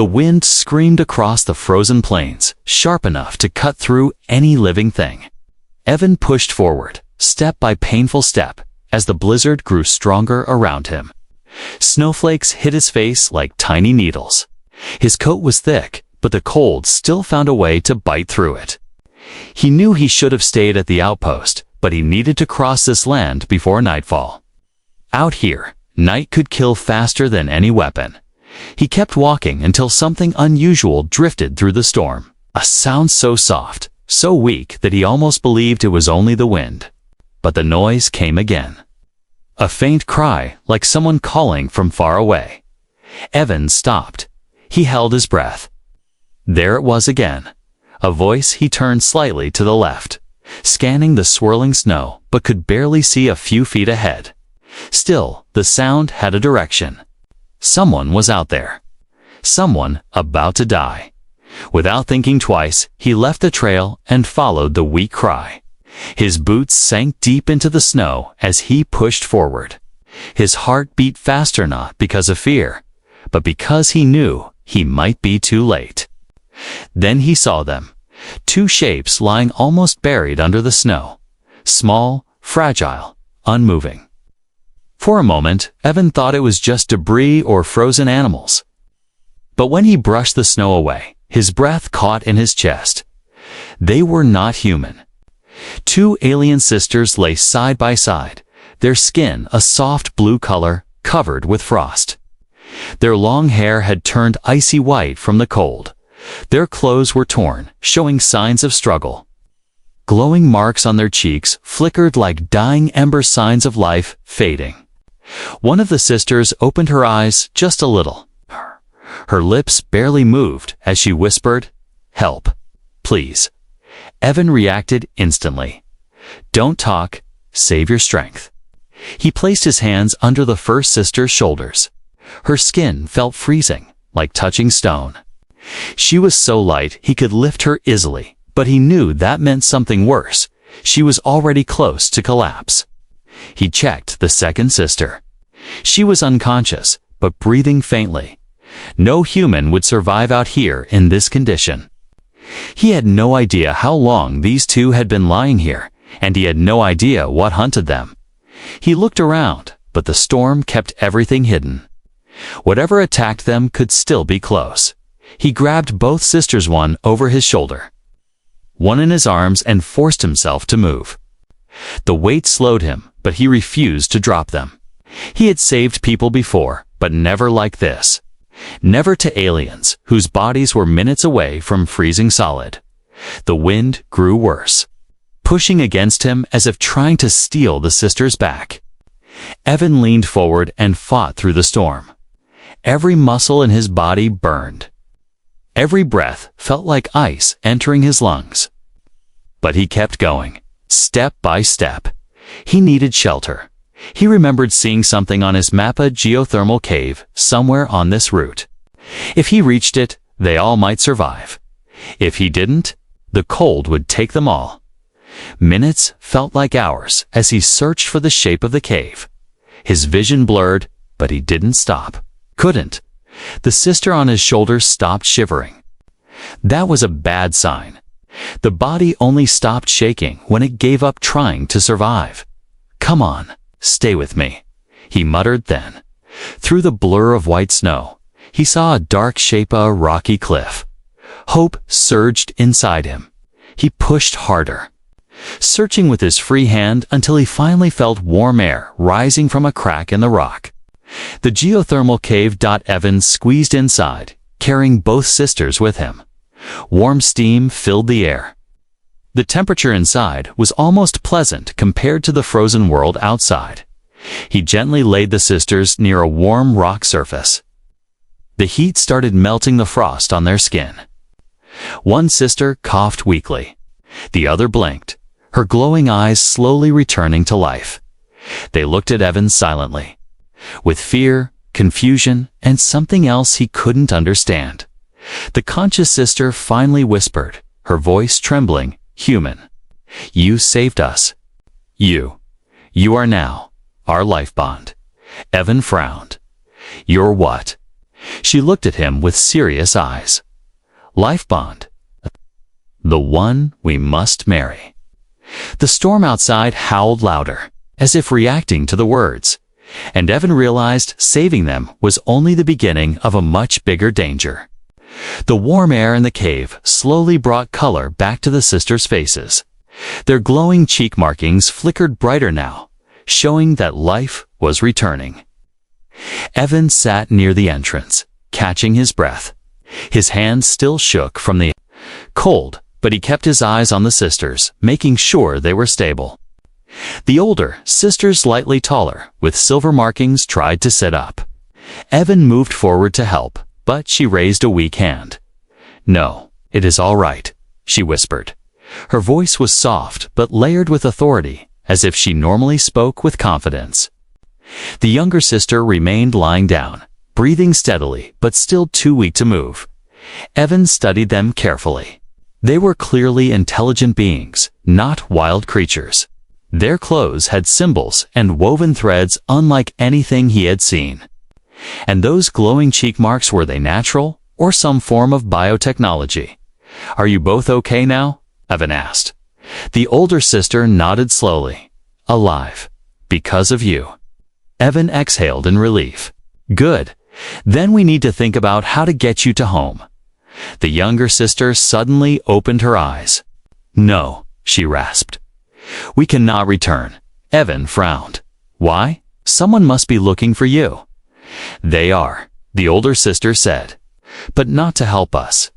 The wind screamed across the frozen plains, sharp enough to cut through any living thing. Evan pushed forward, step by painful step, as the blizzard grew stronger around him. Snowflakes hit his face like tiny needles. His coat was thick, but the cold still found a way to bite through it. He knew he should have stayed at the outpost, but he needed to cross this land before nightfall. Out here, night could kill faster than any weapon. He kept walking until something unusual drifted through the storm, a sound so soft, so weak that he almost believed it was only the wind. But the noise came again. A faint cry, like someone calling from far away. Evan stopped. He held his breath. There it was again. A voice. He turned slightly to the left, scanning the swirling snow, but could barely see a few feet ahead. Still, the sound had a direction. Someone was out there. Someone about to die. Without thinking twice, he left the trail and followed the weak cry. His boots sank deep into the snow as he pushed forward. His heart beat faster, not because of fear, but because he knew he might be too late. Then he saw them, two shapes lying almost buried under the snow, small, fragile, unmoving. For a moment, Evan thought it was just debris or frozen animals. But when he brushed the snow away, his breath caught in his chest. They were not human. Two alien sisters lay side by side, their skin a soft blue color covered with frost. Their long hair had turned icy white from the cold. Their clothes were torn, showing signs of struggle. Glowing marks on their cheeks flickered like dying ember, signs of life fading. One of the sisters opened her eyes just a little. Her lips barely moved as she whispered, "Help, please." Evan reacted instantly. "Don't talk, save your strength." He placed his hands under the first sister's shoulders. Her skin felt freezing, like touching stone. She was so light he could lift her easily, but he knew that meant something worse. She was already close to collapse. He checked the second sister. She was unconscious, but breathing faintly. No human would survive out here in this condition. He had no idea how long these two had been lying here, and he had no idea what hunted them. He looked around, but the storm kept everything hidden. Whatever attacked them could still be close. He grabbed both sisters, one over his shoulder, one in his arms, and forced himself to move. The weight slowed him, but he refused to drop them. He had saved people before, but never like this. Never to aliens, whose bodies were minutes away from freezing solid. The wind grew worse, pushing against him as if trying to steal the sisters back. Evan leaned forward and fought through the storm. Every muscle in his body burned. Every breath felt like ice entering his lungs. But he kept going, step by step. He needed shelter. He remembered seeing something on his map, a geothermal cave, somewhere on this route. If he reached it, they all might survive. If he didn't, the cold would take them all. Minutes felt like hours as he searched for the shape of the cave. His vision blurred, but he didn't stop. Couldn't. The sister on his shoulder stopped shivering. That was a bad sign. The body only stopped shaking when it gave up trying to survive. "Come on, stay with me," he muttered then. Through the blur of white snow, he saw a dark shape, a rocky cliff. Hope surged inside him. He pushed harder, searching with his free hand until he finally felt warm air rising from a crack in the rock. The geothermal cave. Evan squeezed inside, carrying both sisters with him. Warm steam filled the air. The temperature inside was almost pleasant compared to the frozen world outside. He gently laid the sisters near a warm rock surface. The heat started melting the frost on their skin. One sister coughed weakly. The other blinked, her glowing eyes slowly returning to life. They looked at Evan silently, with fear, confusion, and something else he couldn't understand. The conscious sister finally whispered, her voice trembling, "Human, you saved us. You are now our life bond." Evan frowned. "You're what?" She looked at him with serious eyes. Life bond. The one we must marry. The storm outside howled louder, as if reacting to the words, and Evan realized saving them was only the beginning of a much bigger danger. The warm air in the cave slowly brought color back to the sisters' faces. Their glowing cheek markings flickered brighter now, showing that life was returning. Evan sat near the entrance, catching his breath. His hands still shook from the cold, but he kept his eyes on the sisters, making sure they were stable. The older, sister slightly taller, with silver markings, tried to sit up. Evan moved forward to help, but she raised a weak hand. "No, it is all right," she whispered. Her voice was soft but layered with authority, as if she normally spoke with confidence. The younger sister remained lying down, breathing steadily but still too weak to move. Evan studied them carefully. They were clearly intelligent beings, not wild creatures. Their clothes had symbols and woven threads unlike anything he had seen. And those glowing cheek marks, were they natural or some form of biotechnology? "Are you both okay now?" Evan asked. The older sister nodded slowly. "Alive. Because of you." Evan exhaled in relief. "Good. Then we need to think about how to get you to home." The younger sister suddenly opened her eyes. "No," she rasped. "We cannot return." Evan frowned. "Why? Someone must be looking for you." "They are," the older sister said, "but not to help us."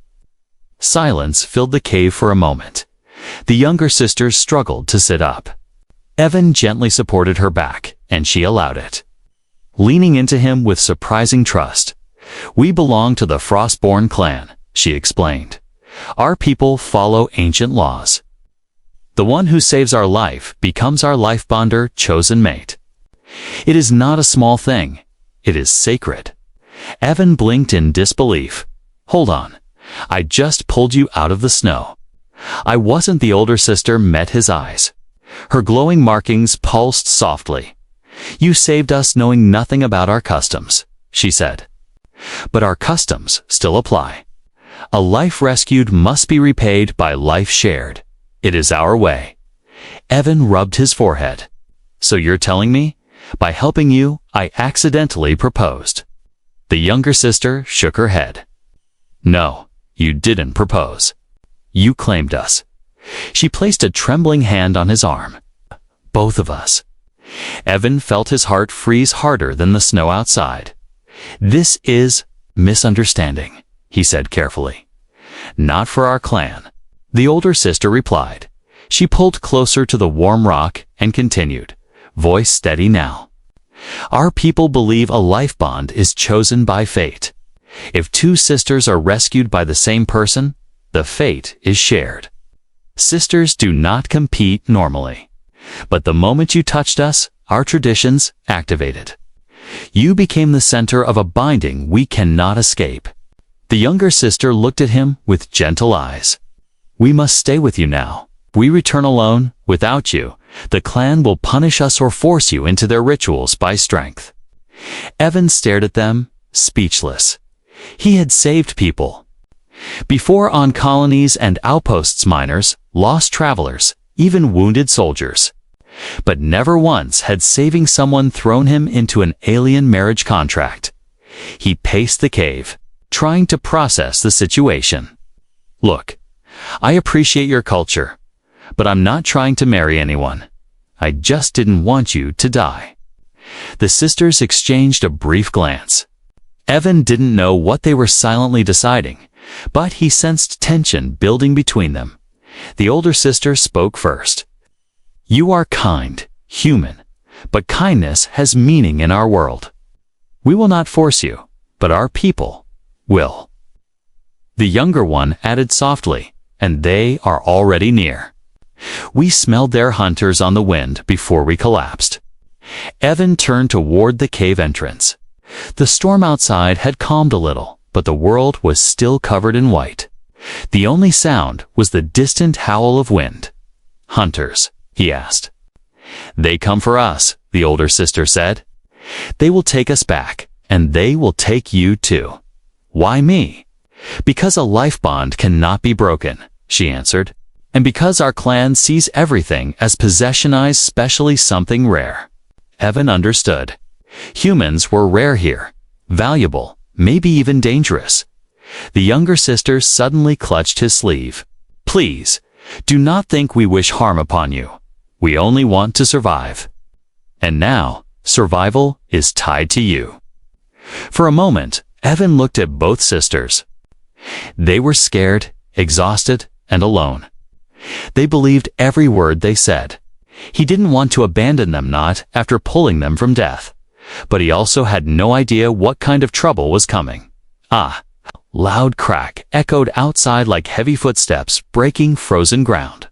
Silence filled the cave for a moment. The younger sister struggled to sit up. Evan gently supported her back, and she allowed it. Leaning into him with surprising trust. "We belong to the Frostborn clan," she explained. "Our people follow ancient laws. The one who saves our life becomes our life bonder, chosen mate. It is not a small thing. It is sacred." Evan blinked in disbelief. "Hold on. I just pulled you out of the snow." "I wasn't." The older sister met his eyes. Her glowing markings pulsed softly. "You saved us knowing nothing about our customs," she said. "But our customs still apply. A life rescued must be repaid by life shared. It is our way." Evan rubbed his forehead. "So you're telling me, by helping you, I accidentally proposed?" The younger sister shook her head. "No, you didn't propose. You claimed us." She placed a trembling hand on his arm. "Both of us." Evan felt his heart freeze harder than the snow outside. "This is misunderstanding," he said carefully. "Not for our clan," the older sister replied. She pulled closer to the warm rock and continued, voice steady now. "Our people believe a life bond is chosen by fate. If two sisters are rescued by the same person, the fate is shared. Sisters do not compete normally. But the moment you touched us, our traditions activated. You became the center of a binding we cannot escape." The younger sister looked at him with gentle eyes. "We must stay with you now. We return alone, without you. The clan will punish us or force you into their rituals by strength." Evan stared at them, speechless. He had saved people before, on colonies and outposts, miners, lost travelers, even wounded soldiers. But never once had saving someone thrown him into an alien marriage contract. He paced the cave, trying to process the situation. "Look, I appreciate your culture, but I'm not trying to marry anyone. I just didn't want you to die." The sisters exchanged a brief glance. Evan didn't know what they were silently deciding, but he sensed tension building between them. The older sister spoke first. "You are kind, human, but kindness has meaning in our world. We will not force you, but our people will." The younger one added softly, "And they are already near. We smelled their hunters on the wind before we collapsed." Evan turned toward the cave entrance. The storm outside had calmed a little, but the world was still covered in white. The only sound was the distant howl of wind. "Hunters?" he asked. "They come for us," the older sister said. "They will take us back, and they will take you too. Why me? Because a life bond cannot be broken, she answered, and because our clan sees everything as possessionized, especially something rare. Evan understood. Humans were rare here, valuable, maybe even dangerous. The younger sister suddenly clutched his sleeve. Please, do not think we wish harm upon you. We only want to survive. And now, survival is tied to you. For a moment, Evan looked at both sisters. They were scared, exhausted, and alone. They believed every word they said. He didn't want to abandon them, not after pulling them from death. But he also had no idea what kind of trouble was coming. Ah! Loud crack echoed outside like heavy footsteps breaking frozen ground.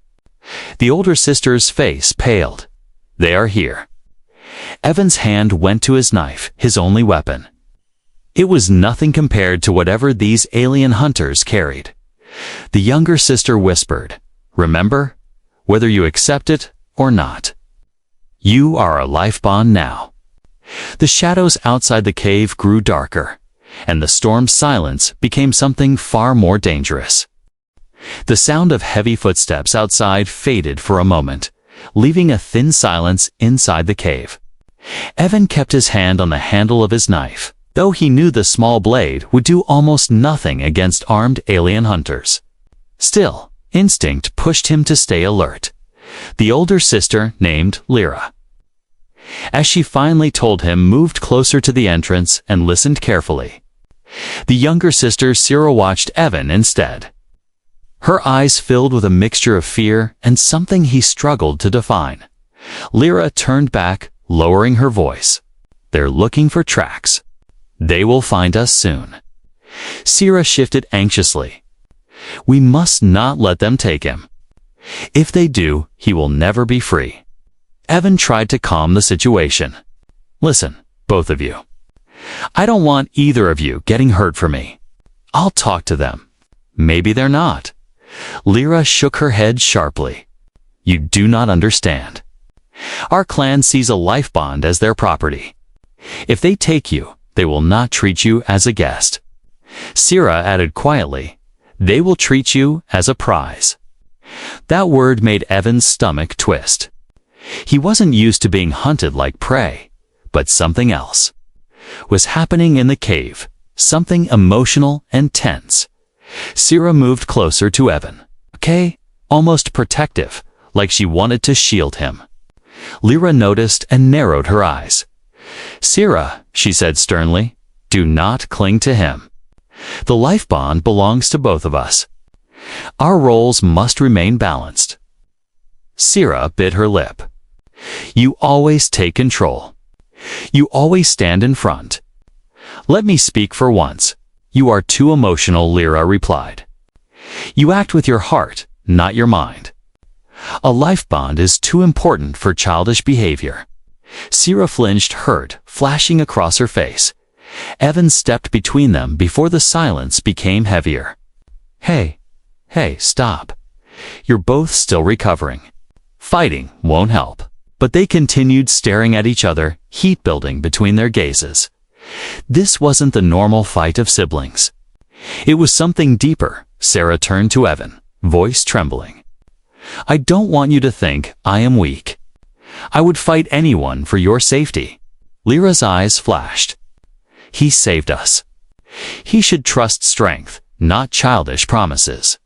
The older sister's face paled. They are here. Evan's hand went to his knife, his only weapon. It was nothing compared to whatever these alien hunters carried. The younger sister whispered, "Remember, whether you accept it or not. You are a life bond now." The shadows outside the cave grew darker, and the storm's silence became something far more dangerous. The sound of heavy footsteps outside faded for a moment, leaving a thin silence inside the cave. Evan kept his hand on the handle of his knife, though he knew the small blade would do almost nothing against armed alien hunters. Still, instinct pushed him to stay alert. The older sister, named Lyra, as she finally told him, moved closer to the entrance and listened carefully. The younger sister, Sira, watched Evan instead. Her eyes filled with a mixture of fear and something he struggled to define. Lyra turned back, lowering her voice. "They're looking for tracks. They will find us soon." Sira shifted anxiously. "We must not let them take him. If they do, he will never be free." Evan tried to calm the situation. "Listen, both of you. I don't want either of you getting hurt for me. I'll talk to them. Maybe they're not." Lyra shook her head sharply. "You do not understand. Our clan sees a life bond as their property. If they take you, they will not treat you as a guest." Sira added quietly, "They will treat you as a prize." That word made Evan's stomach twist. He wasn't used to being hunted like prey, but something else was happening in the cave, something emotional and tense. Sira moved closer to Evan. Okay, almost protective, like she wanted to shield him. Lyra noticed and narrowed her eyes. "Sira," she said sternly, "do not cling to him. The life bond belongs to both of us. Our roles must remain balanced." Sira bit her lip. "You always take control. You always stand in front." "Let me speak for once. You are too emotional," Lyra replied. "You act with your heart, not your mind. A life bond is too important for childish behavior." Sira flinched, hurt flashing across her face. Evan stepped between them before the silence became heavier. Hey, stop. You're both still recovering. Fighting won't help." But they continued staring at each other, heat building between their gazes. This wasn't the normal fight of siblings. It was something deeper. Sira turned to Evan, voice trembling. "I don't want you to think I am weak. I would fight anyone for your safety." Lyra's eyes flashed. "He saved us. He should trust strength, not childish promises."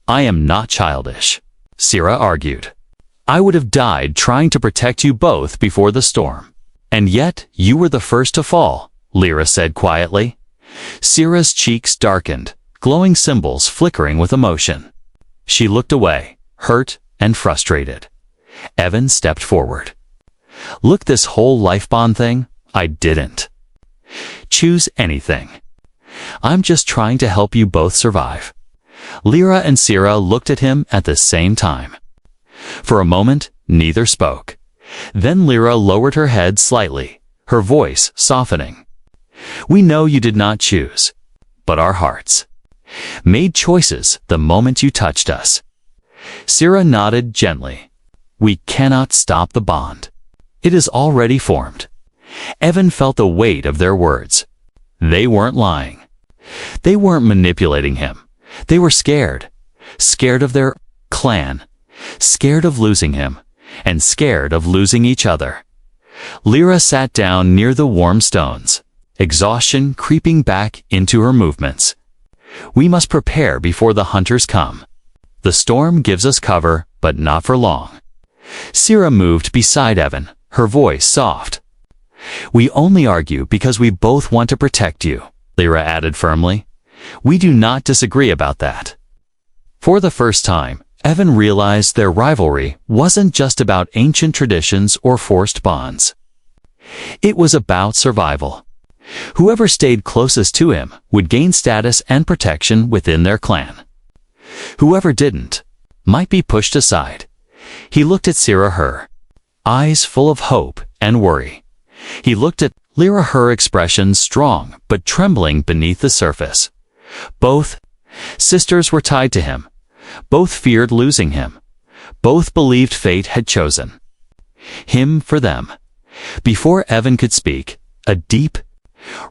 "I am not childish," Sira argued. "I would have died trying to protect you both before the storm. And yet, you were the first to fall," Lyra said quietly. Sira's cheeks darkened, glowing symbols flickering with emotion. She looked away, hurt and frustrated. Evan stepped forward. "Look, this whole life bond thing, I didn't choose anything. I'm just trying to help you both survive." Lyra and Sira looked at him at the same time. For a moment, neither spoke. Then Lyra lowered her head slightly, her voice softening. "We know you did not choose, but our hearts made choices the moment you touched us." Sira nodded gently. "We cannot stop the bond. It is already formed. Evan felt the weight of their words. They weren't lying. They weren't manipulating him. They were scared. Scared of their clan. Scared of losing him. And scared of losing each other. Lyra sat down near the warm stones, exhaustion creeping back into her movements. We must prepare before the hunters come. The storm gives us cover, but not for long. Sira moved beside Evan, her voice soft. We only argue because we both want to protect you, Lyra added firmly. We do not disagree about that. For the first time, Evan realized their rivalry wasn't just about ancient traditions or forced bonds. It was about survival. Whoever stayed closest to him would gain status and protection within their clan. Whoever didn't might be pushed aside. He looked at Sira, her eyes full of hope and worry. He looked at Lyra, her expression strong but trembling beneath the surface. Both sisters were tied to him. Both feared losing him. Both believed fate had chosen him for them. Before Evan could speak, a deep,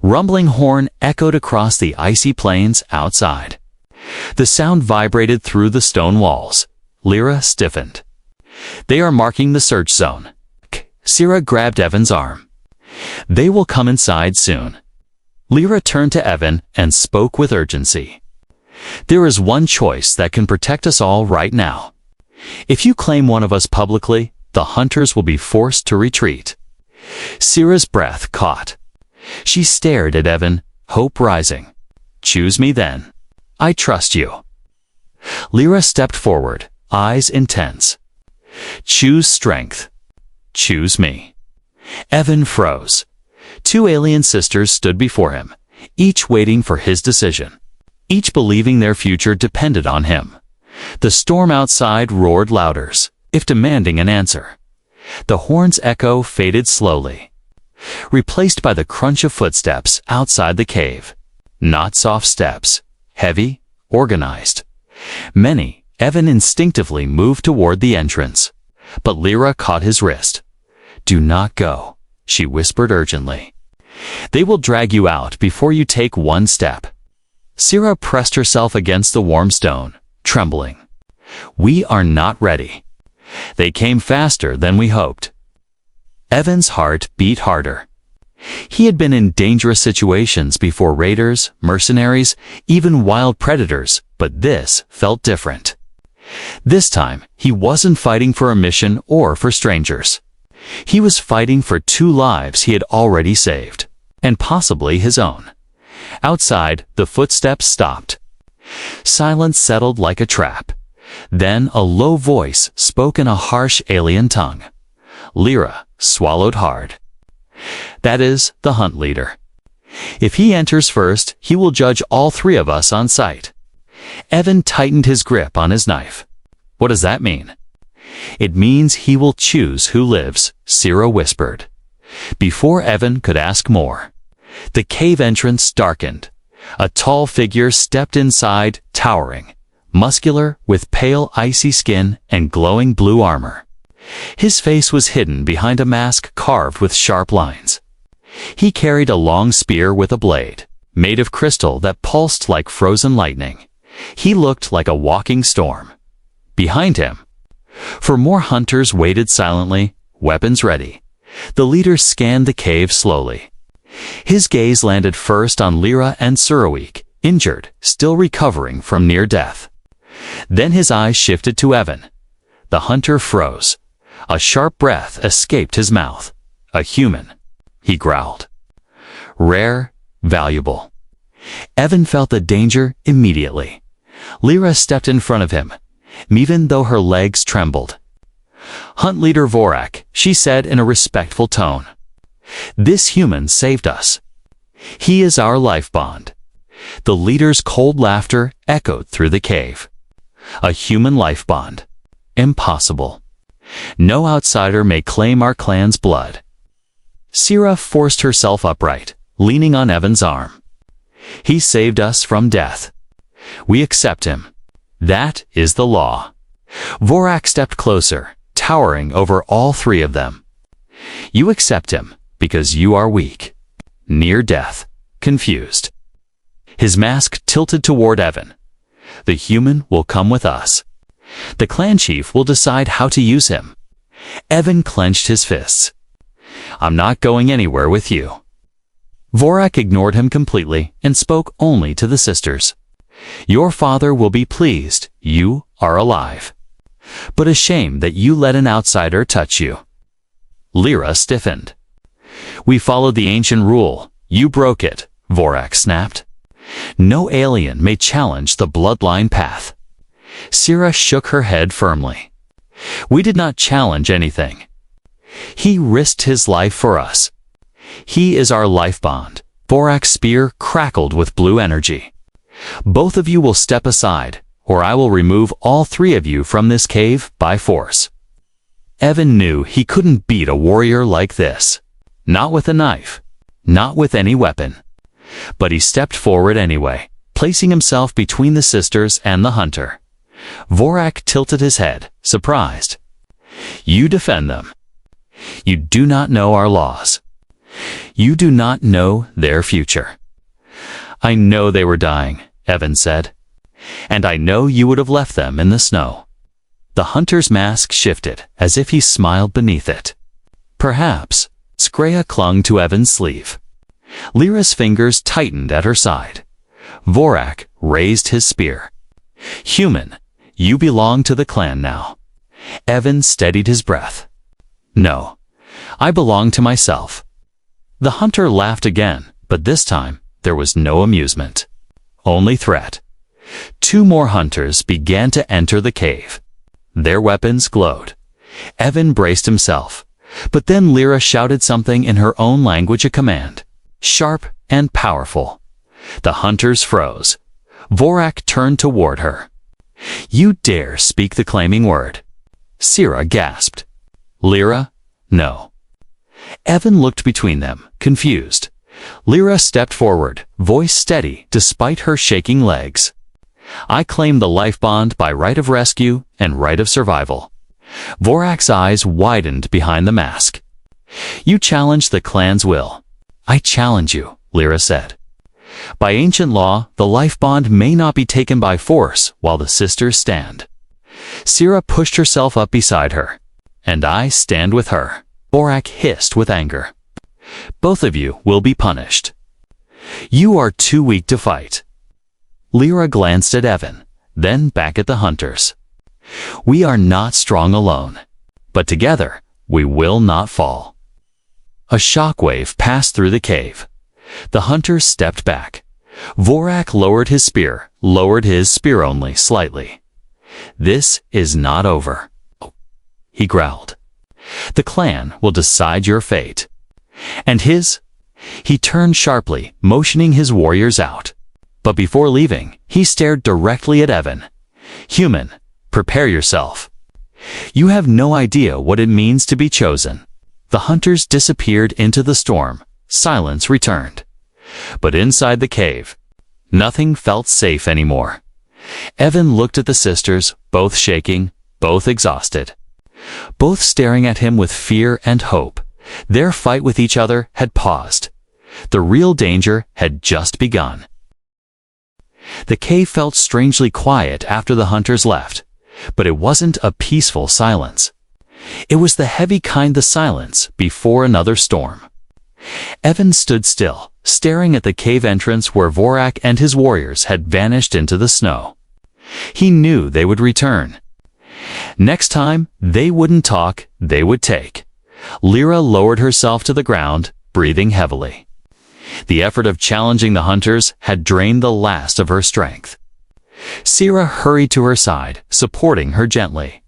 rumbling horn echoed across the icy plains outside. The sound vibrated through the stone walls. Lyra stiffened. They are marking the search zone. Sira grabbed Evan's arm. They will come inside soon. Lyra turned to Evan and spoke with urgency. There is one choice that can protect us all right now. If you claim one of us publicly, the hunters will be forced to retreat. Sira's breath caught. She stared at Evan, hope rising. Choose me then. I trust you. Lyra stepped forward, eyes intense. Choose strength. Choose me. Evan froze. Two alien sisters stood before him, each waiting for his decision. Each believing their future depended on him. The storm outside roared louder, if demanding an answer. The horn's echo faded slowly, replaced by the crunch of footsteps outside the cave. Not soft steps, heavy, organized. Many, Evan instinctively moved toward the entrance, but Lyra caught his wrist. Do not go, she whispered urgently. They will drag you out before you take one step. Sira pressed herself against the warm stone, trembling. We are not ready. They came faster than we hoped. Evan's heart beat harder. He had been in dangerous situations before, raiders, mercenaries, even wild predators, but this felt different. This time, he wasn't fighting for a mission or for strangers. He was fighting for two lives he had already saved, and possibly his own. Outside, the footsteps stopped. Silence settled like a trap. Then a low voice spoke in a harsh alien tongue. Lyra swallowed hard. That is the hunt leader. If he enters first, he will judge all three of us on sight. Evan tightened his grip on his knife. What does that mean? It means he will choose who lives, Sira whispered. Before Evan could ask more, the cave entrance darkened. A tall figure stepped inside, towering, muscular, with pale icy skin and glowing blue armor. His face was hidden behind a mask carved with sharp lines. He carried a long spear with a blade, made of crystal that pulsed like frozen lightning. He looked like a walking storm. Behind him, for more hunters waited silently, weapons ready. The leader scanned the cave slowly. His gaze landed first on Lyra and Surowiek, injured, still recovering from near death. Then his eyes shifted to Evan. The hunter froze. A sharp breath escaped his mouth. A human, he growled. Rare, valuable. Evan felt the danger immediately. Lyra stepped in front of him, even though her legs trembled. Hunt leader Vorak, she said in a respectful tone. This human saved us. He is our life bond. The leader's cold laughter echoed through the cave. A human life bond. Impossible. No outsider may claim our clan's blood. Sira forced herself upright, leaning on Evan's arm. He saved us from death. We accept him. That is the law. Vorak stepped closer, towering over all three of them. You accept him, because you are weak, near death, confused. His mask tilted toward Evan. The human will come with us. The clan chief will decide how to use him. Evan clenched his fists. I'm not going anywhere with you. Vorak ignored him completely and spoke only to the sisters. Your father will be pleased you are alive. But a shame that you let an outsider touch you. Lyra stiffened. We followed the ancient rule. You broke it, Vorak snapped. No alien may challenge the bloodline path. Sira shook her head firmly. We did not challenge anything. He risked his life for us. He is our life bond. Vorak's spear crackled with blue energy. Both of you will step aside, or I will remove all three of you from this cave by force. Evan knew he couldn't beat a warrior like this. Not with a knife. Not with any weapon. But he stepped forward anyway, placing himself between the sisters and the hunter. Vorak tilted his head, surprised. You defend them. You do not know our laws. You do not know their future. I know they were dying, Evan said. And I know you would have left them in the snow. The hunter's mask shifted, as if he smiled beneath it. Perhaps. Skreya clung to Evan's sleeve. Lyra's fingers tightened at her side. Vorak raised his spear. Human, you belong to the clan now. Evan steadied his breath. No, I belong to myself. The hunter laughed again, but this time there was no amusement. Only threat. Two more hunters began to enter the cave. Their weapons glowed. Evan braced himself, but then Lyra shouted something in her own language, a command. Sharp and powerful. The hunters froze. Vorak turned toward her. You dare speak the claiming word. Sira gasped. Lyra? No. Evan looked between them, confused. Lyra stepped forward, voice steady despite her shaking legs. I claim the life bond by right of rescue and right of survival. Vorak's eyes widened behind the mask. You challenge the clan's will. I challenge you, Lyra said. By ancient law, the life bond may not be taken by force while the sisters stand. Sira pushed herself up beside her. And I stand with her. Vorak hissed with anger. Both of you will be punished. You are too weak to fight. Lyra glanced at Evan, then back at the hunters. We are not strong alone, but together we will not fall. A shockwave passed through the cave. The hunters stepped back. Vorak lowered his spear only slightly. This is not over, he growled. The clan will decide your fate. And his? He turned sharply, motioning his warriors out. But before leaving, he stared directly at Evan. Human, prepare yourself. You have no idea what it means to be chosen. The hunters disappeared into the storm. Silence returned. But inside the cave, nothing felt safe anymore. Evan looked at the sisters, both shaking, both exhausted. Both staring at him with fear and hope. Their fight with each other had paused. The real danger had just begun. The cave felt strangely quiet after the hunters left, but it wasn't a peaceful silence. It was the heavy kind, the silence before another storm. Evan stood still, staring at the cave entrance where Vorak and his warriors had vanished into the snow. He knew they would return. Next time, they wouldn't talk, they would take. Lyra lowered herself to the ground, breathing heavily. The effort of challenging the hunters had drained the last of her strength. Sira hurried to her side, supporting her gently.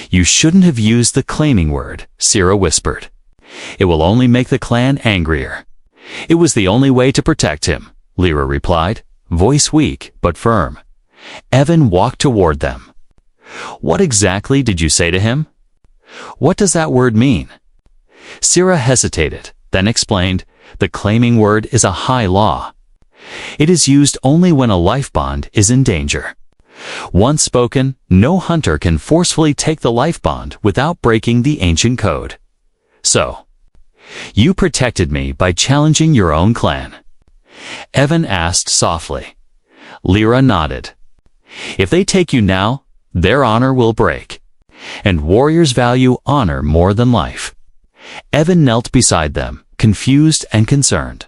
You shouldn't have used the claiming word, Sira whispered. It will only make the clan angrier. It was the only way to protect him, Lyra replied, voice weak but firm. Evan walked toward them. What exactly did you say to him? What does that word mean? Sira hesitated, then explained, the claiming word is a high law. It is used only when a life bond is in danger. Once spoken, no hunter can forcefully take the life bond without breaking the ancient code. So, You protected me by challenging your own clan. Evan asked softly. Lyra nodded. If they take you now, their honor will break. And warriors value honor more than life. Evan knelt beside them, confused and concerned.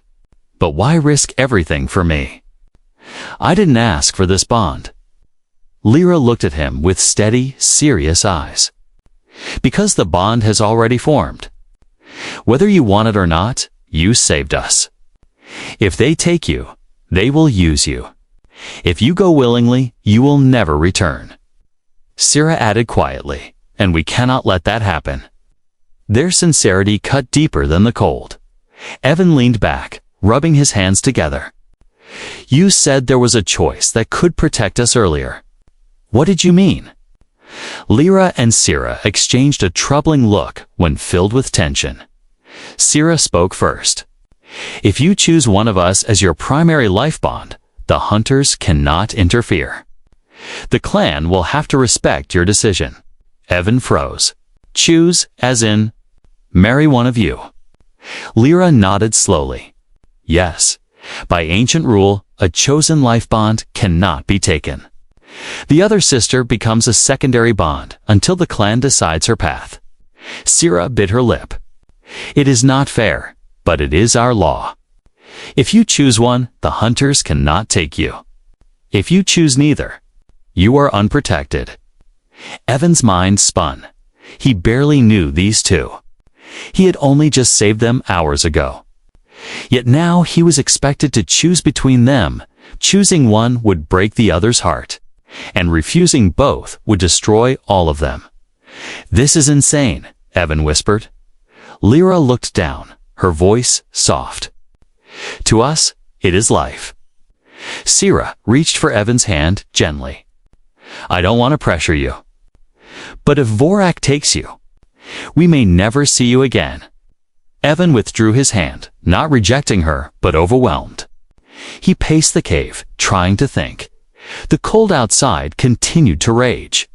But why risk everything for me? I didn't ask for this bond. Lyra looked at him with steady, serious eyes. Because the bond has already formed. Whether you want it or not, you saved us. If they take you, they will use you. If you go willingly, you will never return. Sira added quietly, and we cannot let that happen. Their sincerity cut deeper than the cold. Evan leaned back, rubbing his hands together. You said there was a choice that could protect us earlier. What did you mean? Lyra and Sira exchanged a troubling look when filled with tension. Sira spoke first. If you choose one of us as your primary life bond, the hunters cannot interfere. The clan will have to respect your decision. Evan froze. Choose, as in, marry one of you. Lyra nodded slowly. Yes, by ancient rule, a chosen life bond cannot be taken. The other sister becomes a secondary bond until the clan decides her path. Sira bit her lip. It is not fair, but it is our law. If you choose one, the hunters cannot take you. If you choose neither, you are unprotected. Evan's mind spun. He barely knew these two. He had only just saved them hours ago. Yet now he was expected to choose between them. Choosing one would break the other's heart, and refusing both would destroy all of them. This is insane, Evan whispered. Lyra looked down, her voice soft. To us, it is life. Sira reached for Evan's hand gently. I don't want to pressure you. But if Vorak takes you, we may never see you again. Evan withdrew his hand, not rejecting her, but overwhelmed. He paced the cave, trying to think. The cold outside continued to rage.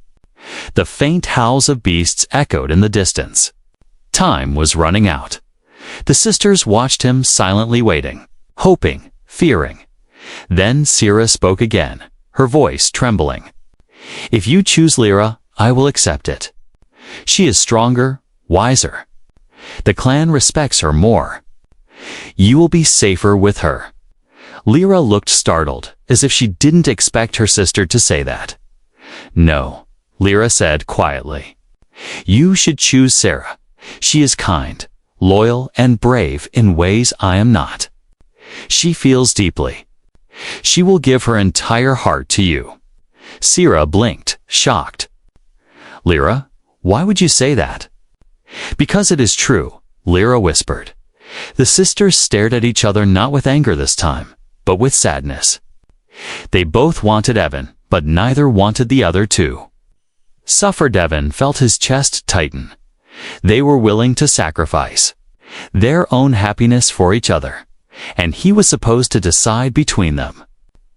The faint howls of beasts echoed in the distance. Time was running out. The sisters watched him silently waiting, hoping, fearing. Then Sira spoke again, her voice trembling. If you choose Lyra, I will accept it. She is stronger, wiser. The clan respects her more. You will be safer with her. Lyra looked startled, as if she didn't expect her sister to say that. No, Lyra said quietly. You should choose Sarah. She is kind, loyal, and brave in ways I am not. She feels deeply. She will give her entire heart to you. Sira blinked, shocked. Lyra, why would you say that? Because it is true, Lyra whispered. The sisters stared at each other not with anger this time, but with sadness. They both wanted Evan, but neither wanted the other to. Suffered Evan felt his chest tighten. They were willing to sacrifice their own happiness for each other, and he was supposed to decide between them.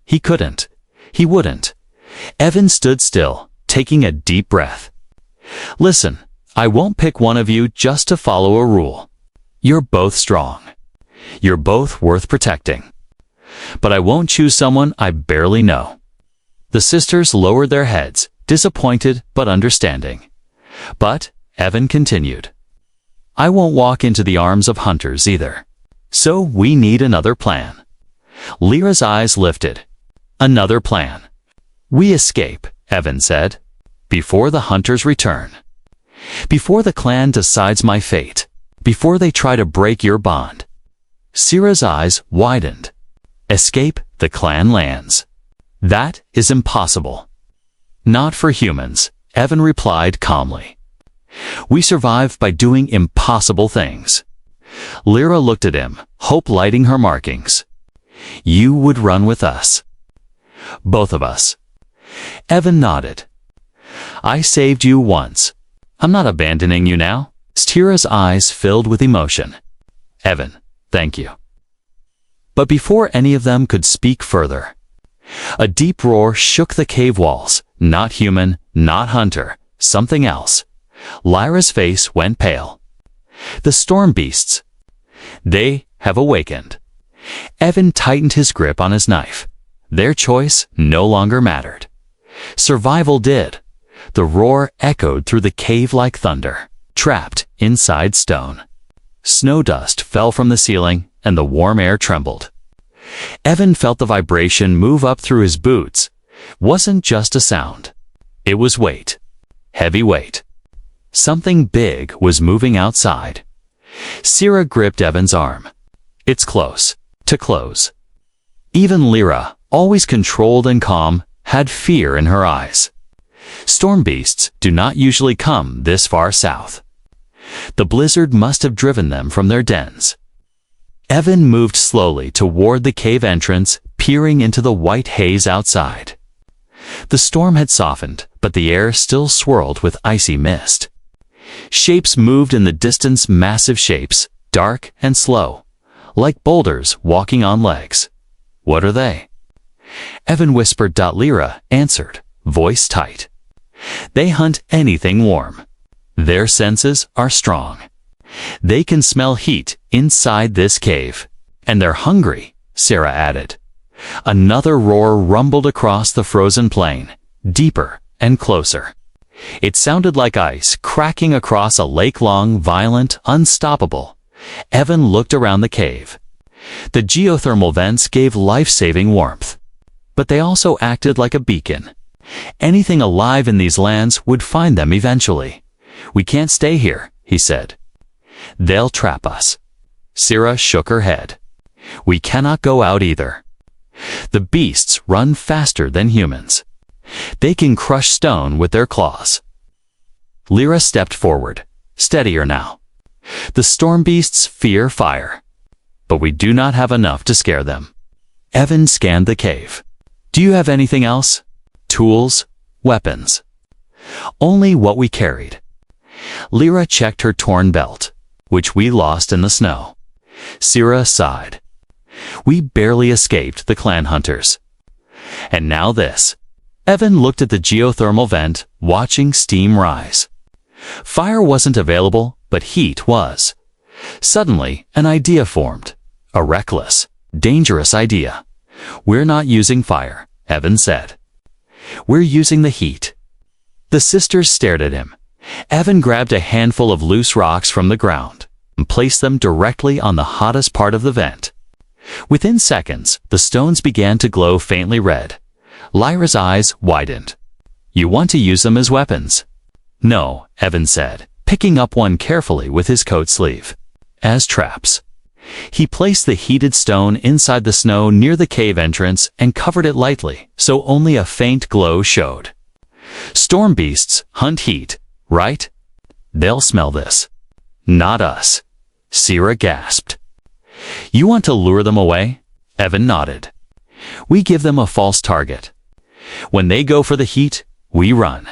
He couldn't. He wouldn't. Evan stood still, taking a deep breath. Listen, I won't pick one of you just to follow a rule. You're both strong. You're both worth protecting. But I won't choose someone I barely know. The sisters lowered their heads, disappointed but understanding. But Evan continued. I won't walk into the arms of hunters either. So we need another plan. Lyra's eyes lifted. Another plan. We escape, Evan said, before the hunters return. Before the clan decides my fate. Before they try to break your bond. Sira's eyes widened. Escape the clan lands. That is impossible. Not for humans, Evan replied calmly. We survive by doing impossible things. Lyra looked at him, hope lighting her markings. You would run with us. Both of us. Evan nodded. I saved you once. I'm not abandoning you now. Sira's eyes filled with emotion. Evan, thank you. But before any of them could speak further, a deep roar shook the cave walls. Not human, not hunter, something else. Lyra's face went pale. The storm beasts, They have awakened. Evan tightened his grip on his knife. Their choice no longer mattered. Survival did. The roar echoed through the cave like thunder, trapped inside stone. Snow dust fell from the ceiling, and the warm air trembled. Evan felt the vibration move up through his boots. Wasn't just a sound. It was weight. Heavy weight. Something big was moving outside. Sierra gripped Evan's arm. It's close. To close. Even Lyra, always controlled and calm, had fear in her eyes. Storm beasts do not usually come this far south. The blizzard must have driven them from their dens. Evan moved slowly toward the cave entrance, peering into the white haze outside. The storm had softened, but the air still swirled with icy mist. Shapes moved in the distance, massive shapes, dark and slow, like boulders walking on legs. What are they? Evan whispered. Lyra answered, voice tight. They hunt anything warm. Their senses are strong. They can smell heat inside this cave. And they're hungry, Sarah added. Another roar rumbled across the frozen plain, deeper and closer. It sounded like ice cracking across a lake-long, violent, unstoppable. Evan looked around the cave. The geothermal vents gave life-saving warmth. But they also acted like a beacon. Anything alive in these lands would find them eventually. We can't stay here, he said. They'll trap us. Sierra shook her head. We cannot go out either. The beasts run faster than humans. They can crush stone with their claws. Lyra stepped forward, steadier now. The storm beasts fear fire. But we do not have enough to scare them. Evan scanned the cave. Do you have anything else? Tools? Weapons? Only what we carried. Lyra checked her torn belt, which we lost in the snow. Sierra sighed. We barely escaped the clan hunters. And now this. Evan looked at the geothermal vent, watching steam rise. Fire wasn't available, but heat was. Suddenly, an idea formed. A reckless, dangerous idea. We're not using fire, Evan said. We're using the heat. The sisters stared at him. Evan grabbed a handful of loose rocks from the ground and placed them directly on the hottest part of the vent. Within seconds, the stones began to glow faintly red. Lyra's eyes widened. You want to use them as weapons? No, Evan said, picking up one carefully with his coat sleeve. As traps. He placed the heated stone inside the snow near the cave entrance and covered it lightly, so only a faint glow showed. Storm beasts hunt heat, right? They'll smell this. Not us. Sierra gasped. You want to lure them away? Evan nodded. We give them a false target. When they go for the heat, we run.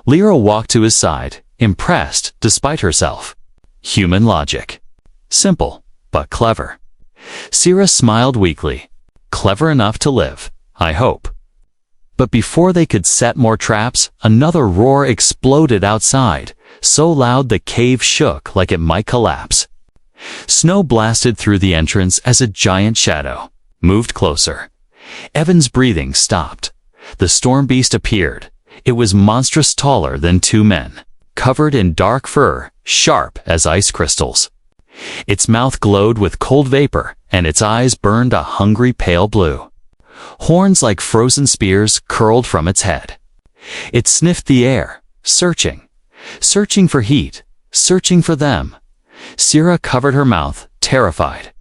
Lyra walked to his side, impressed despite herself. Human logic. Simple, but clever. Sierra smiled weakly. Clever enough to live, I hope. But before they could set more traps, another roar exploded outside, so loud the cave shook like it might collapse. Snow blasted through the entrance as a giant shadow moved closer. Evan's breathing stopped. The storm beast appeared. It was monstrous, taller than two men, covered in dark fur, sharp as ice crystals. Its mouth glowed with cold vapor, and its eyes burned a hungry pale blue. Horns like frozen spears curled from its head. It sniffed the air, searching for heat, searching for them. Sierra covered her mouth, terrified.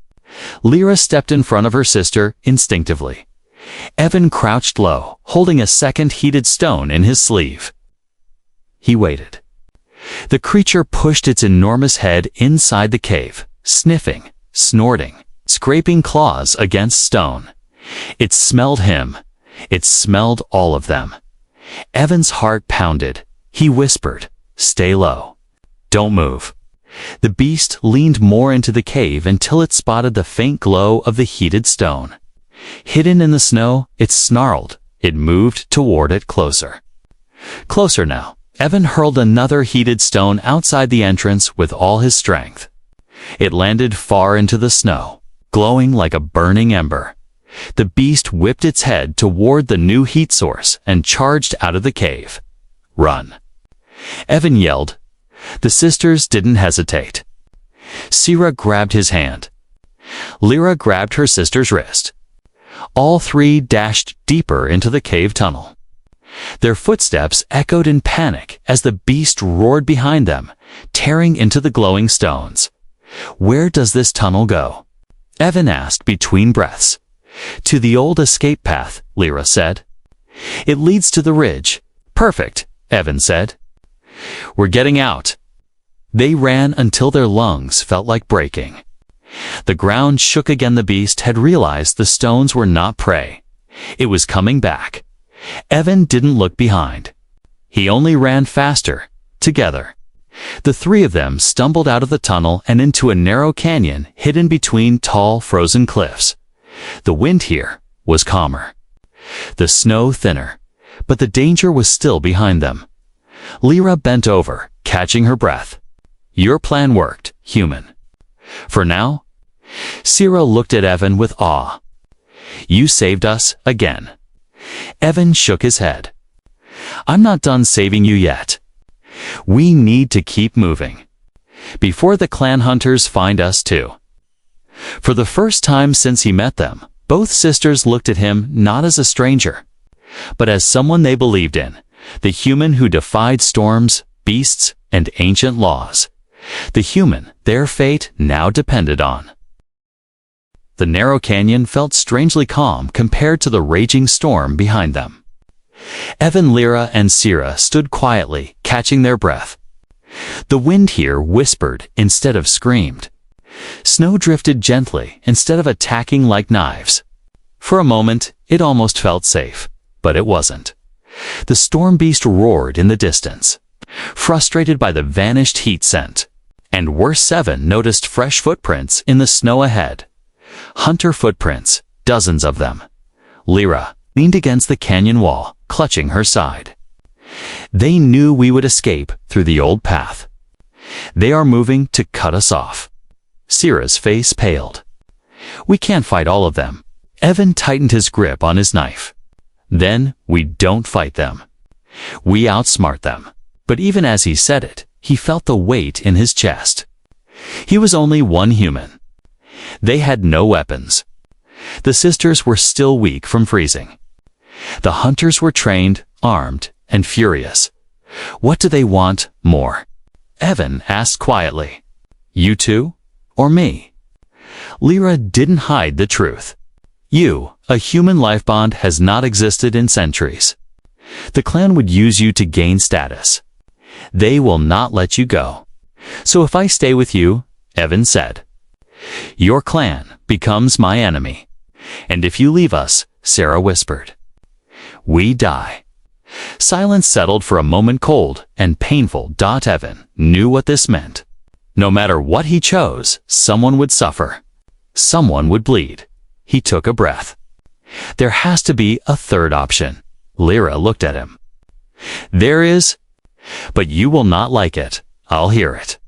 Lyra stepped in front of her sister instinctively. Evan crouched low, holding a second heated stone in his sleeve. He waited. The creature pushed its enormous head inside the cave, sniffing, snorting, scraping claws against stone. It smelled him. It smelled all of them. Evan's heart pounded. He whispered, "Stay low. Don't move." The beast leaned more into the cave until it spotted the faint glow of the heated stone. Hidden in the snow, it snarled. It moved toward it closer. Closer now. Evan hurled another heated stone outside the entrance with all his strength. It landed far into the snow, glowing like a burning ember. The beast whipped its head toward the new heat source and charged out of the cave. "Run!" Evan yelled. The sisters didn't hesitate. Sierra grabbed his hand. Lyra grabbed her sister's wrist. All three dashed deeper into the cave tunnel. Their footsteps echoed in panic as the beast roared behind them, tearing into the glowing stones. "Where does this tunnel go?" Evan asked between breaths. "To the old escape path," Lyra said. "It leads to the ridge." "Perfect," Evan said. "We're getting out." They ran until their lungs felt like breaking. The ground shook again. The beast had realized the stones were not prey. It was coming back. Evan didn't look behind. He only ran faster, together. The three of them stumbled out of the tunnel and into a narrow canyon hidden between tall, frozen cliffs. The wind here was calmer, the snow thinner, but the danger was still behind them. Lyra bent over, catching her breath. "Your plan worked, human. For now." Sierra looked at Evan with awe. "You saved us again." Evan shook his head. "I'm not done saving you yet. We need to keep moving, before the clan hunters find us too." For the first time since he met them, both sisters looked at him not as a stranger, but as someone they believed in, the human who defied storms, beasts, and ancient laws. The human their fate now depended on. The narrow canyon felt strangely calm compared to the raging storm behind them. Evan, Lyra, and Sierra stood quietly, catching their breath. The wind here whispered instead of screamed. Snow drifted gently instead of attacking like knives. For a moment, it almost felt safe, but it wasn't. The storm beast roared in the distance, frustrated by the vanished heat scent. And worse, Evan noticed fresh footprints in the snow ahead. Hunter footprints, dozens of them. Lyra leaned against the canyon wall, clutching her side. "They knew we would escape through the old path. They are moving to cut us off." Sierra's face paled. "We can't fight all of them." Evan tightened his grip on his knife. "Then we don't fight them. We outsmart them." But even as he said it, he felt the weight in his chest. He was only one human. They had no weapons. The sisters were still weak from freezing. The hunters were trained, armed, and furious. "What do they want more?" Evan asked quietly. "You too? Or me?" Lyra didn't hide the truth. "You, a human life bond, has not existed in centuries. The clan would use you to gain status. They will not let you go. So if I stay with you," Evan said, "your clan becomes my enemy. And if you leave us," Sarah whispered, "we die." Silence settled for a moment, cold and painful. Evan knew what this meant. No matter what he chose, someone would suffer. Someone would bleed. He took a breath. "There has to be a third option." Lyra looked at him. "There is. But you will not like it. I'll hear it.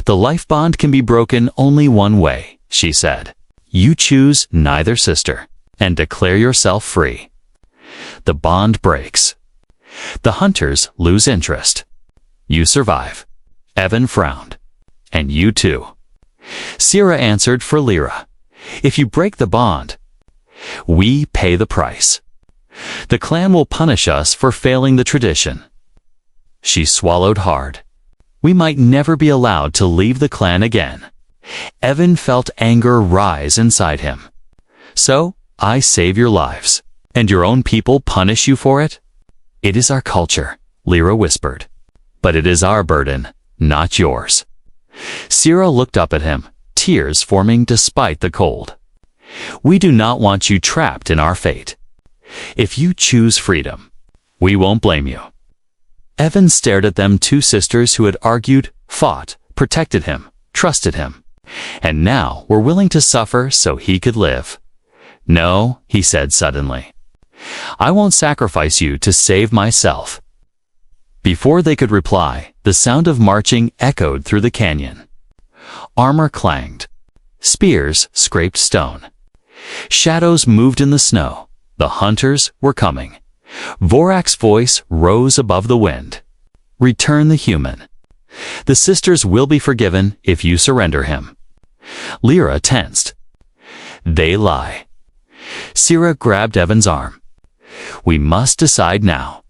The life bond can be broken only one way," she said. "You choose neither sister and declare yourself free. The bond breaks. The hunters lose interest. You survive." Evan frowned. "And you too." Sierra answered for Lyra. "If you break the bond, we pay the price. The clan will punish us for failing the tradition." She swallowed hard. "We might never be allowed to leave the clan again." Evan felt anger rise inside him. "So, I save your lives, and your own people punish you for it?" "It is our culture," Lyra whispered. "But it is our burden, not yours." Sierra looked up at him, tears forming despite the cold. "We do not want you trapped in our fate. If you choose freedom, we won't blame you." Evan stared at them, two sisters who had argued, fought, protected him, trusted him, and now were willing to suffer so he could live. "No," he said suddenly. "I won't sacrifice you to save myself." Before they could reply, the sound of marching echoed through the canyon. Armor clanged. Spears scraped stone. Shadows moved in the snow. The hunters were coming. Vorak's voice rose above the wind. Return the human. The sisters will be forgiven if you surrender him. Lyra tensed. They lie. Sira grabbed Evan's arm. We must decide now.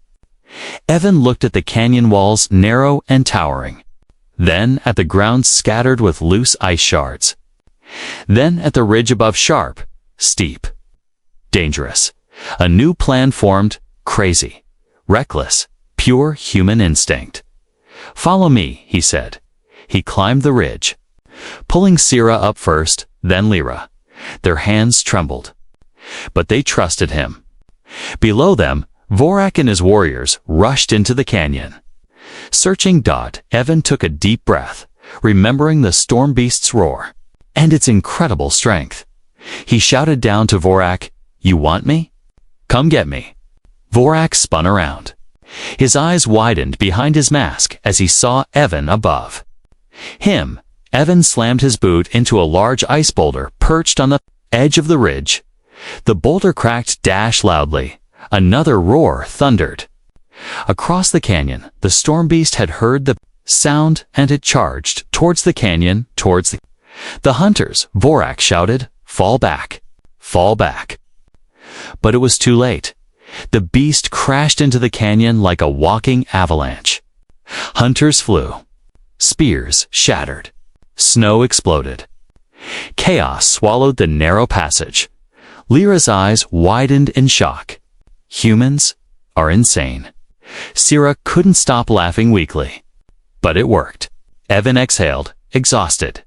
Evan looked at the canyon walls, narrow and towering. Then at the ground scattered with loose ice shards. Then at the ridge above, sharp, steep. Dangerous. A new plan formed, crazy, reckless, pure human instinct. Follow me, he said. He climbed the ridge, pulling Sira up first, then Lyra. Their hands trembled. But they trusted him. Below them, Vorak and his warriors rushed into the canyon. Searching Dot, Evan took a deep breath, remembering the storm beast's roar and its incredible strength. He shouted down to Vorak, You want me? Come get me. Vorak spun around. His eyes widened behind his mask as he saw Evan above him. Evan slammed his boot into a large ice boulder perched on the edge of the ridge. The boulder cracked, dashed loudly. Another roar thundered. Across the canyon, the storm beast had heard the sound and it charged towards the canyon, towards the hunters. Vorak shouted, Fall back! Fall back! But it was too late. The beast crashed into the canyon like a walking avalanche. Hunters flew. Spears shattered. Snow exploded. Chaos swallowed the narrow passage. Lyra's eyes widened in shock. Humans are insane. Sira couldn't stop laughing weakly. But it worked. Evan exhaled, exhausted.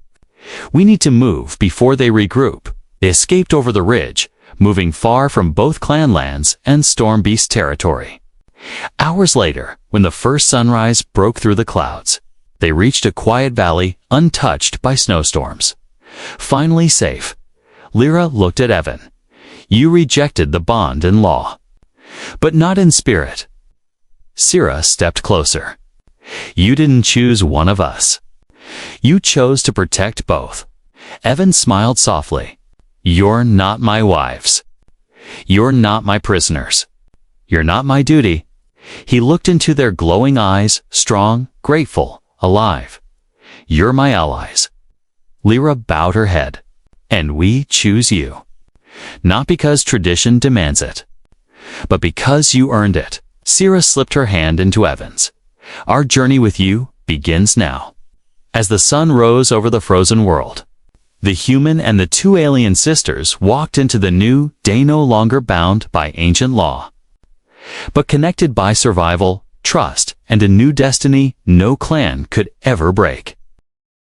We need to move before they regroup. They escaped over the ridge, moving far from both clan lands and storm beast territory. Hours later, when the first sunrise broke through the clouds, they reached a quiet valley untouched by snowstorms. Finally safe. Lyra looked at Evan. You rejected the bond in law, but not in spirit. Sira stepped closer. You didn't choose one of us. You chose to protect both. Evan smiled softly. You're not my wives. You're not my prisoners. You're not my duty. He looked into their glowing eyes, strong, grateful, alive. You're my allies. Lyra bowed her head. And we choose you. Not because tradition demands it, but because you earned it. Sira slipped her hand into Evan's. Our journey with you begins now. As the sun rose over the frozen world, the human and the two alien sisters walked into the new day, no longer bound by ancient law, but connected by survival, trust, and a new destiny no clan could ever break.